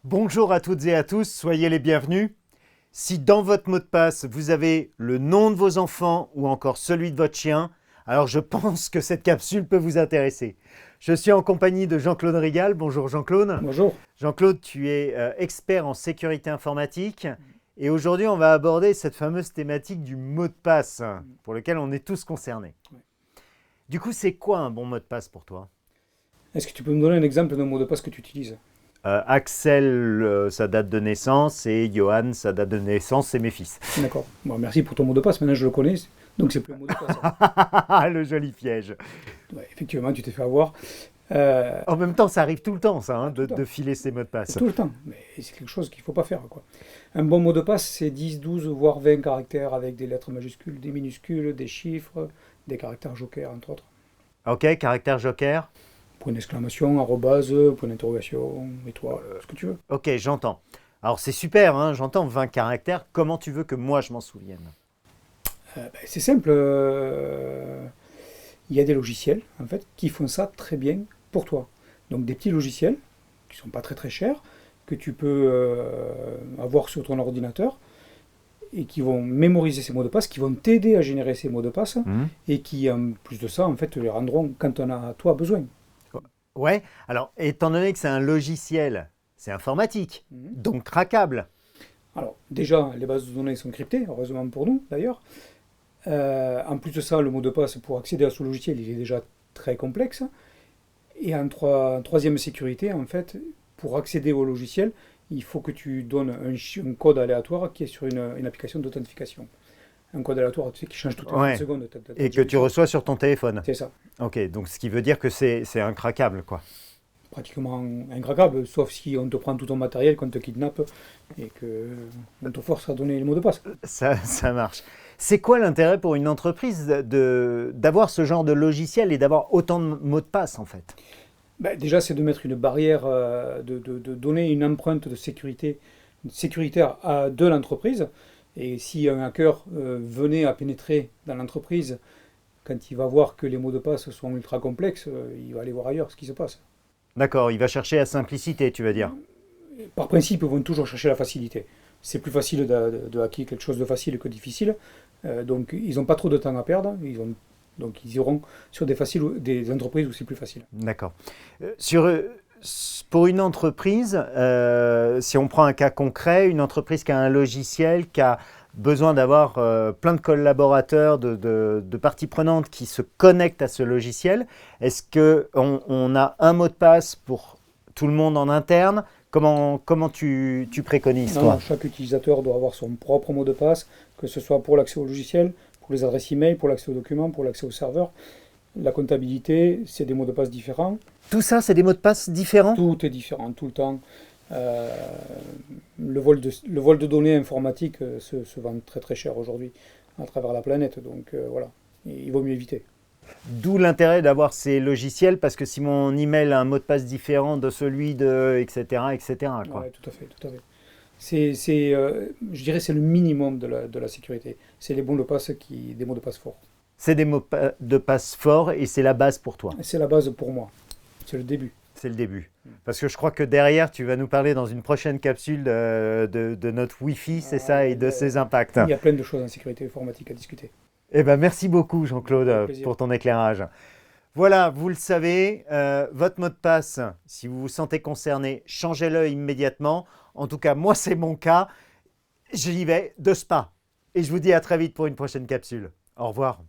Bonjour à toutes et à tous, soyez les bienvenus. Si dans votre mot de passe, vous avez le nom de vos enfants ou encore celui de votre chien, alors je pense que cette capsule peut vous intéresser. Je suis en compagnie de Jean-Claude Rigal. Bonjour Jean-Claude. Bonjour. Jean-Claude, tu es expert en sécurité informatique et aujourd'hui on va aborder cette fameuse thématique du mot de passe pour lequel on est tous concernés. Ouais. Du coup, c'est quoi un bon mot de passe pour toi? Est-ce que tu peux me donner un exemple d'un mot de passe que tu utilises? Axel, sa date de naissance, et Johan, sa date de naissance, c'est mes fils. D'accord. Bon, merci pour ton mot de passe. Maintenant, je le connais, donc c'est plus un mot de passe. Le joli piège. Ouais, effectivement, tu t'es fait avoir. En même temps, ça arrive tout le temps, ça, Tout le temps. de filer ses mots de passe. Tout le temps. Mais c'est quelque chose qu'il ne faut pas faire, quoi. Un bon mot de passe, c'est 10, 12, voire 20 caractères avec des lettres majuscules, des minuscules, des chiffres, des caractères joker, entre autres. Ok, caractère joker. Point d'exclamation, arrobase, point d'interrogation, étoile, ce que tu veux. Ok, j'entends. Alors c'est super, hein, j'entends 20 caractères. Comment tu veux que moi je m'en souvienne? C'est simple. Il y a des logiciels, en fait, qui font ça très bien pour toi. Donc des petits logiciels, qui ne sont pas très très chers, que tu peux avoir sur ton ordinateur, et qui vont mémoriser ces mots de passe, qui vont t'aider à générer ces mots de passe, et qui, en plus de ça, en fait, te les rendront quand on a, toi, besoin. Ouais, alors étant donné que c'est un logiciel, c'est informatique, donc craquable. Alors, déjà, les bases de données sont cryptées, heureusement pour nous, d'ailleurs. En plus de ça, le mot de passe pour accéder à ce logiciel, il est déjà très complexe. Et en troisième sécurité, en fait, pour accéder au logiciel, il faut que tu donnes un code aléatoire qui est sur une application d'authentification. Un code aléatoire, tu sais, qui change toutes les 30 Ouais. secondes. Et que tu reçois sur ton téléphone. C'est ça. Ok, donc ce qui veut dire que c'est incraquable, quoi. Pratiquement incraquable, sauf si on te prend tout ton matériel, qu'on te kidnappe et qu'on te force à donner le mot de passe. Ça marche. C'est quoi l'intérêt pour une entreprise d'avoir ce genre de logiciel et d'avoir autant de mots de passe, en fait? Ben, déjà, c'est de mettre une barrière, de donner une empreinte de sécurité sécuritaire de l'entreprise. Et si un hacker venait à pénétrer dans l'entreprise, quand il va voir que les mots de passe sont ultra complexes, il va aller voir ailleurs ce qui se passe. D'accord, il va chercher la simplicité, tu veux dire. Par principe, ils vont toujours chercher la facilité. C'est plus facile de hacker quelque chose de facile que difficile. Donc, ils n'ont pas trop de temps à perdre. Donc, ils iront sur des entreprises où c'est plus facile. D'accord. Pour une entreprise, si on prend un cas concret, une entreprise qui a un logiciel, qui a besoin d'avoir plein de collaborateurs, de parties prenantes qui se connectent à ce logiciel, est-ce qu'on a un mot de passe pour tout le monde en interne? Comment tu préconises, Non, toi? non, chaque utilisateur doit avoir son propre mot de passe, que ce soit pour l'accès au logiciel, pour les adresses email, pour l'accès aux documents, pour l'accès au serveur. La comptabilité, c'est des mots de passe différents. Tout ça, c'est des mots de passe différents? Tout est différent, tout le temps. Euh, le vol de données informatiques se vend très très cher aujourd'hui à travers la planète. Donc voilà, il vaut mieux éviter. D'où l'intérêt d'avoir ces logiciels, parce que si mon email a un mot de passe différent de celui de etc., etc., quoi. Ouais, tout à fait, tout à fait. Je dirais, c'est le minimum de la sécurité. C'est les mots de passe des mots de passe forts. C'est des mots de passe forts et c'est la base pour toi. C'est la base pour moi. C'est le début. C'est le début. Parce que je crois que derrière, tu vas nous parler dans une prochaine capsule de notre Wi-Fi, c'est ça, et de ses impacts. Il y a plein de choses en sécurité informatique à discuter. Eh ben, merci beaucoup, Avec Jean-Claude, plaisir. pour ton éclairage. Voilà, vous le savez, votre mot de passe, si vous vous sentez concerné, changez-le immédiatement. En tout cas, moi, c'est mon cas. J'y vais de spa. Et je vous dis à très vite pour une prochaine capsule. Au revoir.